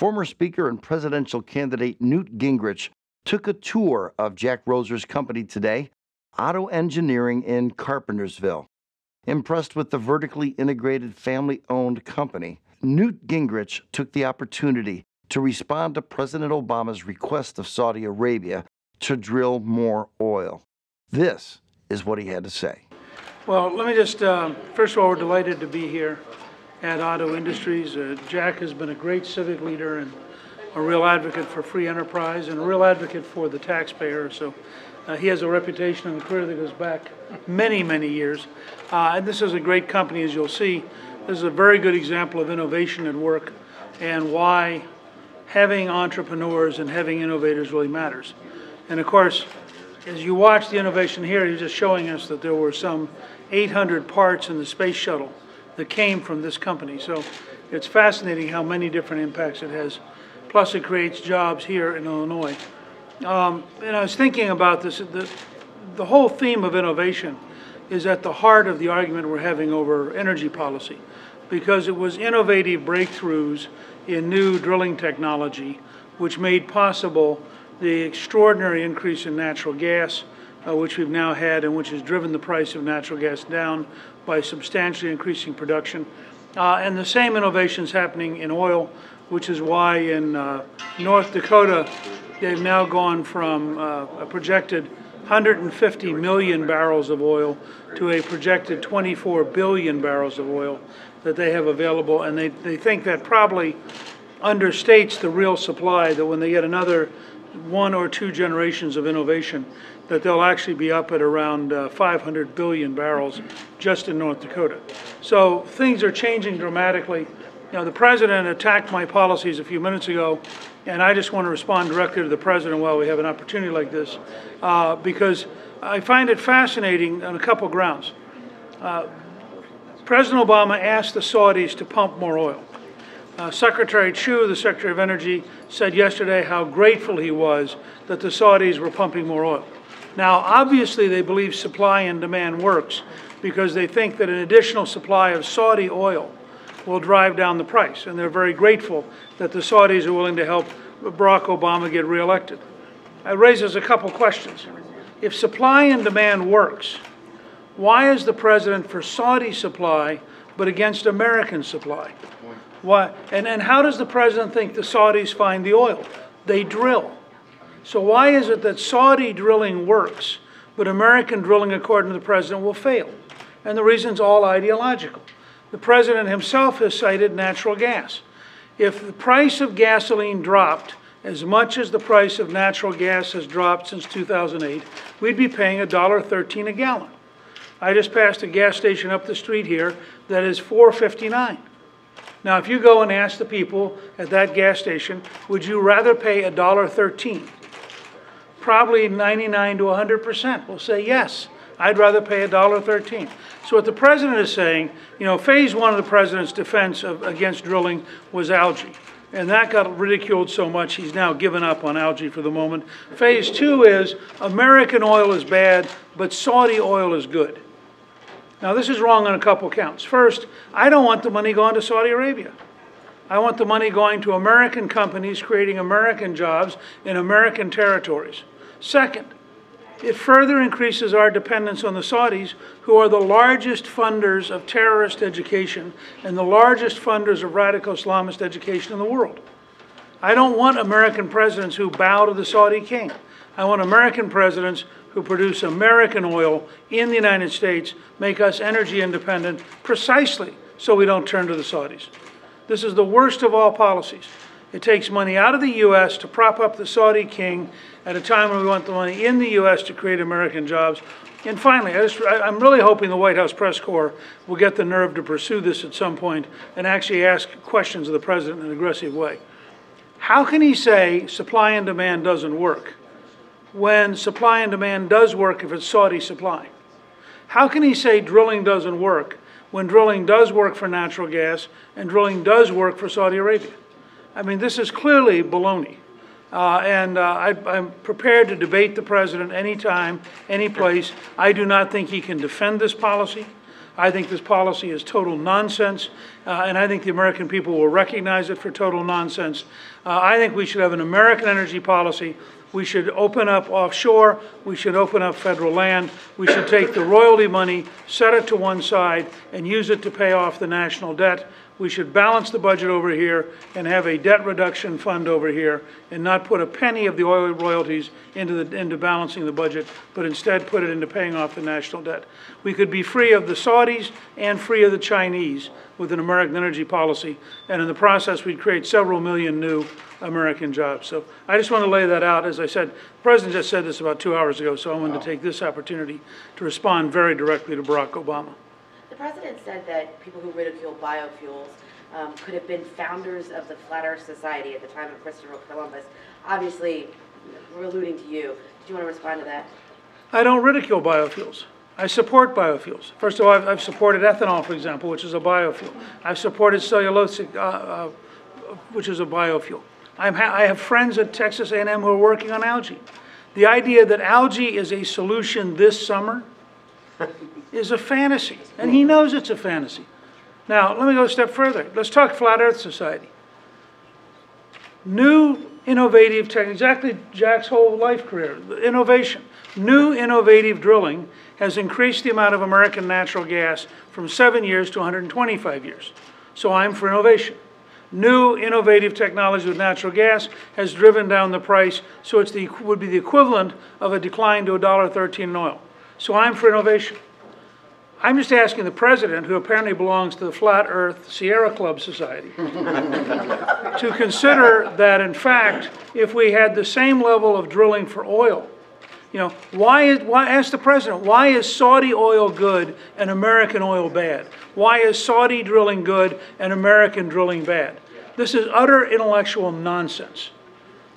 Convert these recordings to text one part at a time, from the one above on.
Former Speaker and presidential candidate Newt Gingrich took a tour of Jack Roeser's company today, OTTO Engineering in Carpentersville. Impressed with the vertically integrated family-owned company, Newt Gingrich took the opportunity to respond to President Obama's request of Saudi Arabia to drill more oil. This is what he had to say. Well, let me just, first of all, we're delighted to be here at OTTO Industries. Jack has been a great civic leader and a real advocate for free enterprise and a real advocate for the taxpayer. So he has a reputation and a career that goes back many, many years. And this is a great company, as you'll see. This is a very good example of innovation at work and why having entrepreneurs and having innovators really matters. And of course, as you watch the innovation here, he's just showing us that there were some 800 parts in the space shuttle that came from this company. So it's fascinating how many different impacts it has. Plus it creates jobs here in Illinois. And I was thinking about this, the whole theme of innovation is at the heart of the argument we're having over energy policy, because it was innovative breakthroughs in new drilling technology which made possible the extraordinary increase in natural gas, which we've now had and which has driven the price of natural gas down by substantially increasing production. And the same innovations happening in oil, which is why in North Dakota, they've now gone from a projected 150 million barrels of oil to a projected 24 billion barrels of oil that they have available. And they think that probably understates the real supply, that when they get another 1 or 2 generations of innovation, that they'll actually be up at around 500 billion barrels just in North Dakota. So things are changing dramatically. You know, the president attacked my policies a few minutes ago, and I just want to respond directly to the president while we have an opportunity like this, because I find it fascinating on a couple grounds. President Obama asked the Saudis to pump more oil. Secretary Chu, the Secretary of Energy, said yesterday how grateful he was that the Saudis were pumping more oil. Now, obviously, they believe supply and demand works because they think that an additional supply of Saudi oil will drive down the price, and they're very grateful that the Saudis are willing to help Barack Obama get reelected. It raises a couple questions. If supply and demand works, why is the president for Saudi supply but against American supply? Why? And how does the president think the Saudis find the oil? They drill. So why is it that Saudi drilling works, but American drilling, according to the president, will fail? And the reason's all ideological. The president himself has cited natural gas. If the price of gasoline dropped as much as the price of natural gas has dropped since 2008, we'd be paying $1.13 a gallon. I just passed a gas station up the street here that is $4.59. Now, if you go and ask the people at that gas station, would you rather pay $1.13? Probably 99 to 100% will say yes. I'd rather pay $1.13. So what the president is saying, you know, phase one of the president's defense against drilling was algae. And that got ridiculed so much he's now given up on algae for the moment. Phase two is American oil is bad, but Saudi oil is good. Now, this is wrong on a couple counts. First, I don't want the money going to Saudi Arabia. I want the money going to American companies creating American jobs in American territories. Second, it further increases our dependence on the Saudis, who are the largest funders of terrorist education and the largest funders of radical Islamist education in the world. I don't want American presidents who bow to the Saudi king. I want American presidents who produce American oil in the United States, make us energy independent precisely so we don't turn to the Saudis. This is the worst of all policies. It takes money out of the U.S. to prop up the Saudi king at a time when we want the money in the U.S. to create American jobs. And finally, I'm really hoping the White House press corps will get the nerve to pursue this at some point and actually ask questions of the president in an aggressive way. How can he say supply and demand doesn't work when supply and demand does work if it's Saudi supply? How can he say drilling doesn't work when drilling does work for natural gas and drilling does work for Saudi Arabia? I mean, this is clearly baloney. I'm prepared to debate the president anytime, any place. I do not think he can defend this policy. I think this policy is total nonsense, and I think the American people will recognize it for total nonsense. I think we should have an American energy policy. We should open up offshore. We should open up federal land. We should take the royalty money, set it to one side, and use it to pay off the national debt. We should balance the budget over here and have a debt reduction fund over here and not put a penny of the oil royalties into balancing the budget, but instead put it into paying off the national debt. We could be free of the Saudis and free of the Chinese with an American energy policy, and in the process we'd create several million new American jobs. So I just want to lay that out. As I said, the President just said this about 2 hours ago, so I wanted to take this opportunity to respond very directly to Barack Obama. The President said that people who ridicule biofuels could have been founders of the Flat Earth Society at the time of Christopher Columbus. Obviously, we're alluding to you. Did you want to respond to that? I don't ridicule biofuels. I support biofuels. First of all, I've supported ethanol, for example, which is a biofuel. I've supported cellulosic, which is a biofuel. I have friends at Texas A&M who are working on algae. The idea that algae is a solution this summer is a fantasy, and he knows it's a fantasy. Now, let me go a step further. Let's talk Flat Earth Society. New, innovative tech, exactly Jack's whole life career, innovation. New, innovative drilling has increased the amount of American natural gas from 7 years to 125 years. So I'm for innovation. New, innovative technology with natural gas has driven down the price, so it would be the equivalent of a decline to $1.13 in oil. So I'm for innovation. I'm just asking the President, who apparently belongs to the Flat Earth Sierra Club Society, to consider that, in fact, if we had the same level of drilling for oil, you know, ask the President, why is Saudi oil good and American oil bad? Why is Saudi drilling good and American drilling bad? This is utter intellectual nonsense.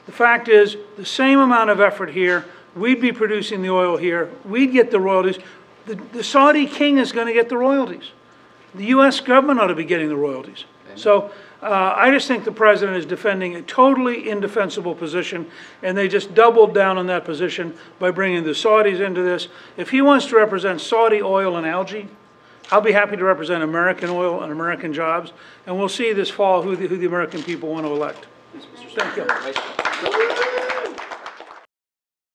The fact is, the same amount of effort here, we'd be producing the oil here, we'd get the royalties. The Saudi king is going to get the royalties. The U.S. government ought to be getting the royalties. Amen. So I just think the President is defending a totally indefensible position, and they just doubled down on that position by bringing the Saudis into this. If he wants to represent Saudi oil and algae, I'll be happy to represent American oil and American jobs, and we'll see this fall who the American people want to elect. Thank you.